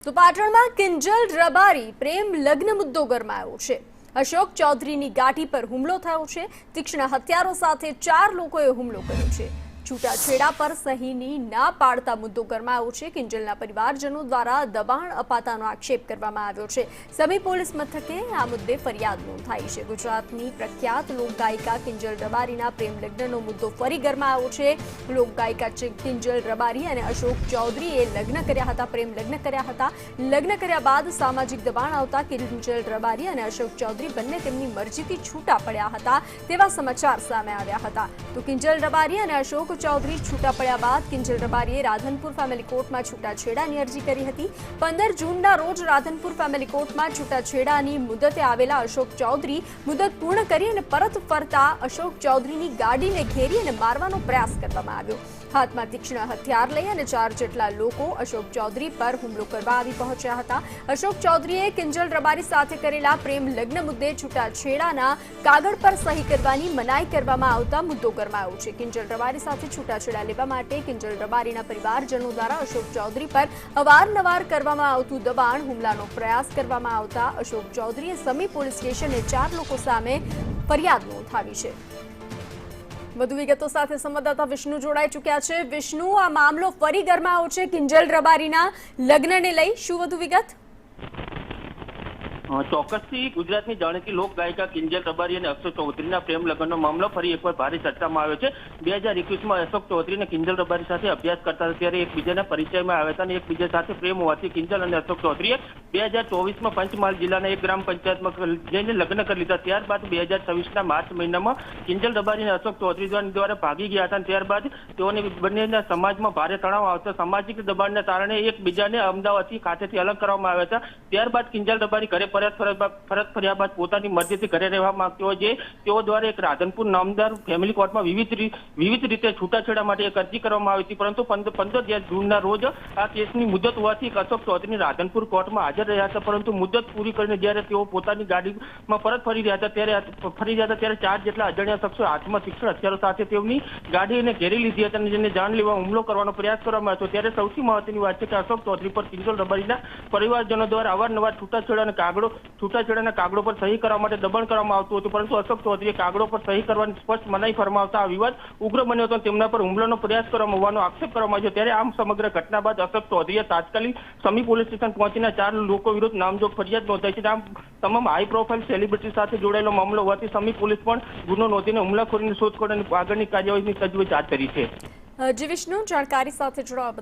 તો પાટણમાં કિંજલ રબારી પ્રેમ લગ્ન મુદ્દો ગરમાયો છે। અશોક ચૌધરીની ગાડી પર હુમલો થયો છે। તીક્ષ્ણ હથિયારો સાથે 4 લોકોએ હુમલો કર્યો છે। છૂટાછેડા પર સહીની ના પાડતા મુદ્દો ગરમાયો છે। કિંજલના પરિવારજનો દ્વારા દબાણ અપાતાનો આક્ષેપ કરવામાં આવ્યો છે। સમી પોલીસ મથકે આ મુદ્દે ફરિયાદ નોંધાઈ છે। ગુજરાતની પ્રખ્યાત લોકગાયિકા કિંજલ રબારીના પ્રેમ લગ્નનો મુદ્દો ફરી ગરમાયો છે। લોકગાયિકા કિંજલ રબારી અને અશોક ચૌધરીએ લગ્ન કર્યા હતા। પ્રેમ લગ્ન કર્યા હતા। લગ્ન કર્યા બાદ સામાજિક દબાણ આવતા કિંજલ રબારી અને અશોક ચૌધરી બંને તેમની મરજીથી છૂટા પડ્યા હતા તેવા સમાચાર સામે આવ્યા હતા। તો કિંજલ રબારી અને અશોક ચૌધરી છૂટા પડ્યા બાદ કિંજલ રબારીએ રાધનપુર ફેમિલી કોર્ટમાં છૂટાછેડાની અરજી કરી હતી। 15 જૂનના રોજ રાધનપુર ફેમિલી કોર્ટમાં છૂટાછેડાની મુદતે આવેલા અશોક ચૌધરી મુદત પૂર્ણ કરી અને પરત ફરતા અશોક ચૌધરીની ગાડીને ઘેરી અને મારવાનો પ્રયાસ કરવામાં આવ્યો। હાથમાં તીક્ષ્ણ હથિયાર લઈ અને 4 જેટલા લોકો અશોક ચૌધરી પર હુમલો કરવા આવી પહોંચ્યા હતા। અશોક ચૌધરીએ કિંજલ રબારી સાથે કરેલા પ્રેમ લગ્ન મુદ્દે છૂટાછેડાના કાગળ પર સહી કરવાની મનાઈ કરવામાં આવતા મુદ્દો ગરમાયો છે। કિંજલ રબારી સાથે છૂટાછેડા લેવા માટે કિંજલ રબારીના પરિવારજનો દ્વારા અશોક ચૌધરી પર અવારનવાર કરવામાં આવતું દબાણ હુમલાનો પ્રયાસ કરવામાં આવતા અશોક ચૌધરીએ સમી પોલીસ સ્ટેશને 4 લોકો સામે ફરિયાદ નોંધાવી છે। વધુ વિગતો સાથે સંવાદદાતા વિષ્ણુ જોડાઈ ચૂક્યા છે। વિષ્ણુ, આ મામલો ફરી ગરમાયો છે કિંજલ રબારીના લગ્નને લઈ, શું વધુ વિગત? ચોક્કસથી ગુજરાતની જાણીતી લોક ગાયિકા કિંજલ રબારી અને અશોક ચૌધરીના પ્રેમ લગ્નનો મામલો ફરી એકવાર ભારે ચર્ચામાં આવ્યો છે। 2021માં અશોક ચૌધરી અને કિંજલ રબારી સાથે અભ્યાસ કરતા ત્યારે એકબીજાના પરિચયમાં આવ્યા હતા અને એકબીજા સાથે પ્રેમ હોવાથી કિંજલ અને અશોક ચૌધરીએ 2024માં પંચમહાલ જિલ્લાના એક ગ્રામ પંચાયતમાં જઈને લગ્ન કરી લીધા। ત્યારબાદ 2026ના માર્ચ મહિનામાં કિંજલ રબારી અને અશોક ચૌધરી દ્વારા ભાગી ગયા હતા। ત્યારબાદ તેઓને બંનેના સમાજમાં ભારે તણાવ આવતા સામાજિક દબાણના કારણે એકબીજાને અમદાવાદથી ખાતેથી અલગ કરવામાં આવ્યા હતા। ત્યારબાદ કિંજલ રબારી ઘરે ફરજ ફર્યા બાદ પોતાની મરજીથી ઘરે રહેવા માંગતો હોય છે। તેઓ દ્વારા એક રાધનપુર નામદાર ફેમિલી કોર્ટમાં વિવિધ રીતે છૂટાછેડા માટે એક અરજી કરવામાં આવી હતી, પરંતુ 15 જૂનના રોજ આ કેસની મુદત હોવાથી અશોક ચૌધરી રાધનપુર કોર્ટમાં હાજર રહ્યા હતા, પરંતુ મુદત પૂરી કરીને જ્યારે તેઓ પોતાની ગાડીમાં પરત ફરી રહ્યા હતા ત્યારે 4 જેટલા અજાણ્યા શખ્સો હાથમાં તીક્ષ્ણ હથિયારો સાથે તેઓની ગાડીને ઘેરી લીધી હતી અને જેને જાન લેવા હુમલો કરવાનો પ્રયાસ કરવામાં આવ્યો। ત્યારે સૌથી મહત્વની વાત છે કે અશોક ચૌધરી પર કિંજલ રબારીના પરિવારજનો દ્વારા અવારનવાર છૂટાછેડાના કાગળો પર સહી કરવા માટે દબાણ કરવામાં આવતું હતું, પરંતુ અશોક ચૌધરીએ કાગળો પર સહી કરવાની સ્પષ્ટ મનાઈ ફરમાવતા આ વિવાદ ઉગ્ર બન્યો હતો। તેમના પર હુમલાનો પ્રયાસ કરવામાં હોવાનો આક્ષેપ કરવામાં આવ્યો। ત્યારે આમ સમગ્ર ઘટના બાદ અશોક ચૌધરીએ તાત્કાલિક સમી પોલીસ સ્ટેશન પહોંચીને 4 લોકો વિરુદ્ધ નામજોગ ફરિયાદ નોંધાઈ છે। આમ તમામ હાઈ પ્રોફાઇલ સેલિબ્રિટી સાથે જોડાયેલો મામલો હોવાથી સમી પોલીસ પણ ગુનો નોંધીને હુમલાખોરીની શોધખોળ અને આગળની કાર્યવાહીની તજવીજ હાથ ધરી છે। જી વિષ્ણુ, જાણકારી સાથે જોડાવા